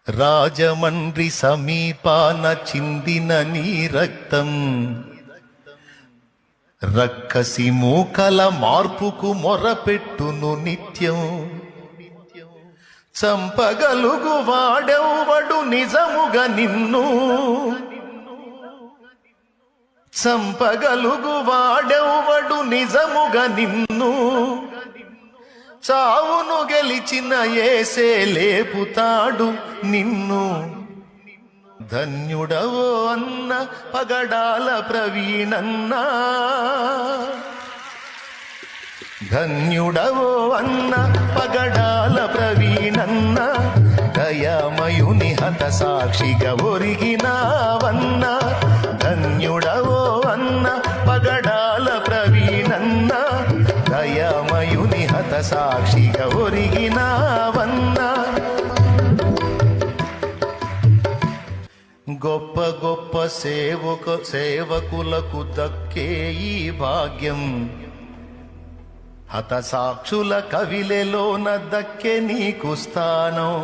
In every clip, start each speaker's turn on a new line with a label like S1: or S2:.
S1: రాజమండ్రి సమీపాన చిందిన నీ రక్తం రక్కసి మూకల మార్పుకు మొరపెట్టును నిత్యం. చంపగలుగు వాడెవ్వడు నిజముగా నిన్ను, చంపగలుగు వాడెవ్వడు నిజముగా నిన్ను. చావును గెలిచిన యేసే లేపుతాడు నిన్ను. ధన్యుడవో అన్న పగడాల ప్రవీణన్నా, ధన్యుడవో అన్న పగడాల ప్రవీణన్న. దయామయుని హత సాక్షిగా ఒరిగినావన్న. ధన్యుడవో అన్న పగడాల ప్రవీణన్న. దయామయుని హత సాక్షిగా ఒరిగినావన్న. గొప్ప గొప్ప సేవకులకు దక్కే ఈ భాగ్యం. హత సాక్షుల కవిలెలోన దక్కే నీకు స్థానం.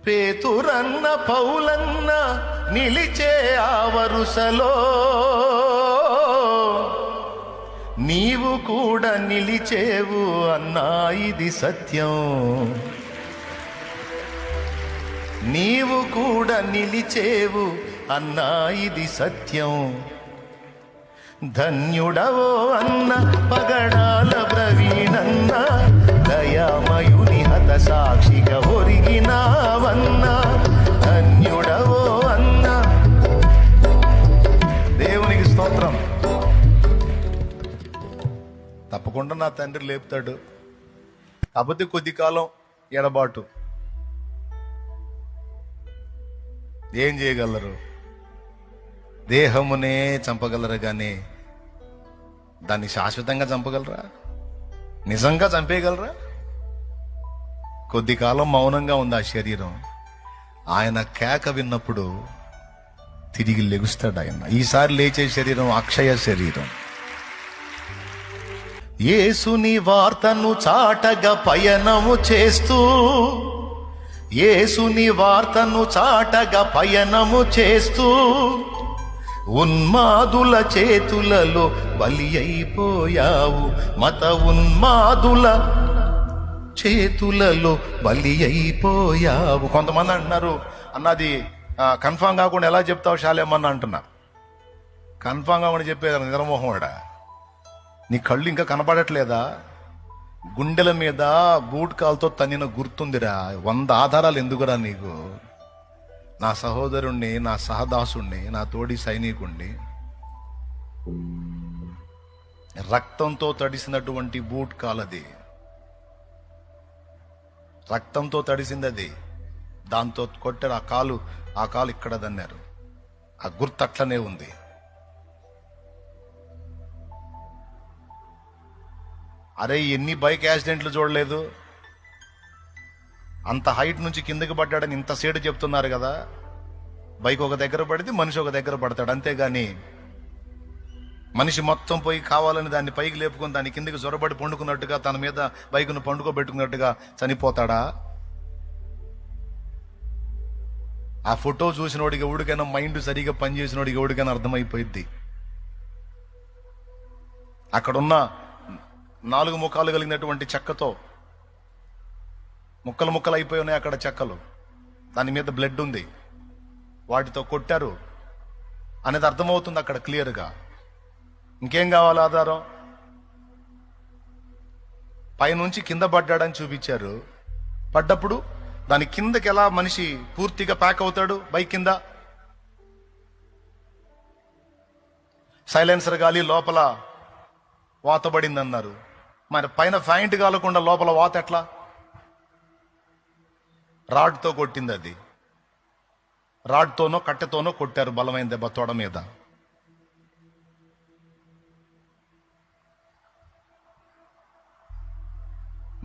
S1: పేతురన్న పౌలన్న నిలిచే ఆ వరుసలో నీవు కూడా నిలిచేవు అన్నా, ఇది సత్యం. నీవు కూడా నిలిచేవు అన్నా, ఇది సత్యం. ధన్యుడవో అన్న పగడాల ప్రవీణన్న. దయామయుని హత సాక్షిగా ఒరిగినావన్న. ధన్యుడవో అన్న. దేవునికి స్తోత్రం. తప్పకుండా నా తండ్రి లేపుతాడు. కాకపోతే కొద్ది కాలం ఎడబాటు. ఏం చేయగలరు? దేహమునే చంపగలరు కానీ దాన్ని శాశ్వతంగా చంపగలరా? నిజంగా చంపేయగలరా? కొద్ది కాలం మౌనంగా ఉంది ఆ శరీరం. ఆయన కేక విన్నప్పుడు తిరిగి లెగుస్తాడు ఆయన. ఈసారి లేచే శరీరం అక్షయ శరీరం. యేసుని వార్తను చాటగా పయనము చేస్తూ, యేసుని వార్తను చాటగా పయనము చేస్తూ ఉన్మాదుల చేతులలో బలి అయిపోయావు. మత ఉన్మాదుల చేతులలో బలి అయిపోయావు. కొంతమంది అంటున్నారు, అన్నది కన్ఫామ్ కాకుండా ఎలా చెప్తావు శాలేమన్న అంటున్నారు. కన్ఫామ్ కాకుండా చెప్పేది నిద్రమోహండా. నీ కళ్ళు ఇంకా కనపడట్లేదా? గుండెల మీద బూట్ కాల్తో తన్నిన గుర్తుందిరా. 100 ఆధారాలు ఎందుకురా నీకు? నా సహోదరుణ్ణి, నా సహదాసుణ్ణి, నా తోడి సైనికుణ్ణి రక్తంతో తడిసినటువంటి బూట్ కాలది. రక్తంతో తడిసింది అది. దాంతో కొట్టారు. ఆ కాలు ఇక్కడ దన్నారు. ఆ గుర్తు అట్లనే ఉంది. అరే, ఎన్ని బైక్ యాక్సిడెంట్లు చూడలేదు? అంత హైట్ నుంచి కిందకి పడ్డాడని ఇంత సేటు చెప్తున్నారు కదా. బైక్ ఒక దగ్గర పడితే మనిషి ఒక దగ్గర పడతాడు, అంతేగాని మనిషి మొత్తం పోయి కావాలని దాన్ని పైకి లేపుకొని దాని కిందకి జొరబడి పండుకున్నట్టుగా, తన మీద బైక్ను పండుకోబెట్టుకున్నట్టుగా చనిపోతాడా? ఆ ఫోటో చూసినోడికి ఎవడికైనా, మైండ్ సరిగా పనిచేసినోడికి ఎవడికైనా అర్థమైపోయింది. అక్కడున్న 4 ముఖాలు కలిగినటువంటి చెక్కతో ముక్కలు ముక్కలు అయిపోయి ఉన్నాయి. అక్కడ చెక్కలు, దాని మీద బ్లడ్ ఉంది. వాటితో కొట్టారు అనేది అర్థమవుతుంది అక్కడ క్లియర్గా. ఇంకేం కావాలి ఆధారం? పైనుంచి కింద పడ్డాడని చూపించారు. పడ్డప్పుడు దాని కిందకి ఎలా మనిషి పూర్తిగా ప్యాక్ అవుతాడు? బైక్ కింద సైలెన్సర్ గాలి లోపల వాతబడింది అన్నారు. మరి పైన ఫ్యాంట్ కాలకుండా లోపల వాత ఎట్లా? రాడ్తో కొట్టింది అది. రాడ్తోనో కట్టెతోనో కొట్టారు, బలమైన దెబ్బ తొడ మీద.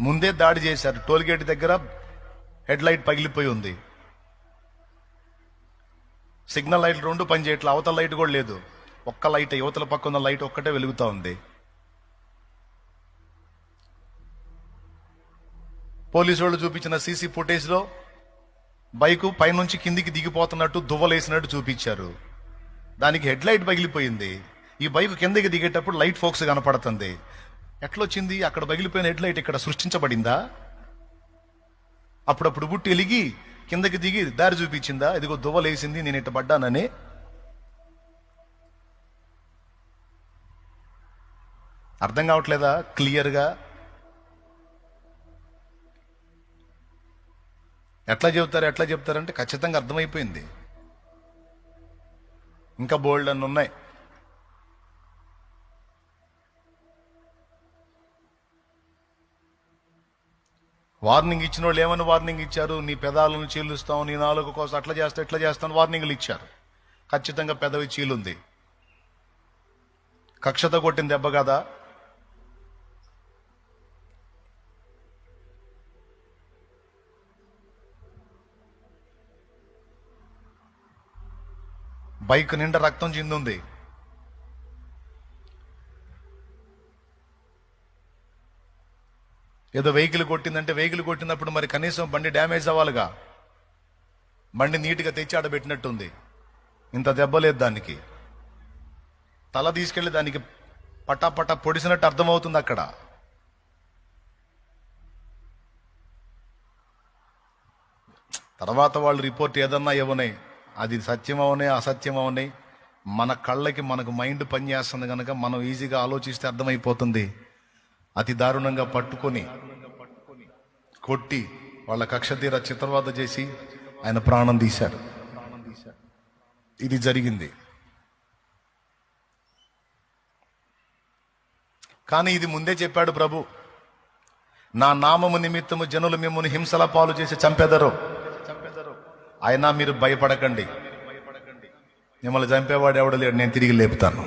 S1: ముందే దాడి చేశారు. టోల్గేట్ దగ్గర హెడ్ లైట్ పగిలిపోయి ఉంది. సిగ్నల్ లైట్లు 2 పనిచేయట్లా. అవతల లైట్ కూడా లేదు. ఒక్క లైట్, యువతల పక్క ఉన్న లైట్ ఒక్కటే వెలుగుతా ఉంది. పోలీసు వాళ్ళు చూపించిన సీసీ ఫుటేజ్లో బైకు పైనుంచి కిందికి దిగిపోతున్నట్టు దువ్వలేసినట్టు చూపించారు. దానికి హెడ్ లైట్ పగిలిపోయింది. ఈ బైకు కిందకి దిగేటప్పుడు లైట్ ఫోక్స్ కనపడుతుంది. ఎట్లొచ్చింది? అక్కడ పగిలిపోయిన హెడ్ లైట్ ఇక్కడ సృష్టించబడిందా? అప్పుడప్పుడు బుట్టి ఎలిగి కిందకి దిగి దారి చూపించిందా? ఇదిగో దువ్వలేసింది, నేను ఇట్ట పడ్డానని. అర్థం కావట్లేదా క్లియర్గా? ఎట్లా చెప్తారంటే ఖచ్చితంగా అర్థమైపోయింది. ఇంకా బోల్డ్ అన్ని ఉన్నాయి. వార్నింగ్ ఇచ్చిన వాళ్ళు ఏమని వార్నింగ్ ఇచ్చారు? నీ పెదాలను చీలుస్తాం, నీ నాలుగు కోసం అట్లా చేస్తా ఇట్లా చేస్తాను వార్నింగ్లు ఇచ్చారు. ఖచ్చితంగా పెదవి చీలుంది. కక్షతో కొట్టిన దెబ్బ కదా. బైక్ నిండా రక్తం చిందుంది. ఏదో వెహికల్ కొట్టిందంటే వెహికల్ కొట్టినప్పుడు మరి కనీసం బండి డ్యామేజ్ అవ్వాలిగా. బండి నీట్గా తెచ్చి ఆడబెట్టినట్టుంది. ఇంత దెబ్బ లేదు దానికి. తల తీసుకెళ్లి దానికి పట్టా పొడిసినట్టు అర్థమవుతుంది అక్కడ. తర్వాత వాళ్ళు రిపోర్ట్ ఏదన్నా ఇవ్వనే, అది సత్యం అవనే అసత్యం అవనే, మన కళ్ళకి మనకు మైండ్ పనిచేస్తుంది కనుక మనం ఈజీగా ఆలోచిస్తే అర్థమైపోతుంది. అతి దారుణంగా పట్టుకొని కొట్టి వాళ్ళ కక్ష తీర చిత్రవద చేసి ఆయన ప్రాణం తీశారు. ఇది జరిగింది. కానీ ఇది ముందే చెప్పాడు ప్రభు, నా నామము నిమిత్తము జనులు మిమ్మల్ని హింసల పాలు చేసి చంపెదరు. అయినా మీరు భయపడకండి, మిమ్మల్ని చంపేవాడు ఎవడు లేడు, నేను తిరిగి లేపుతాను.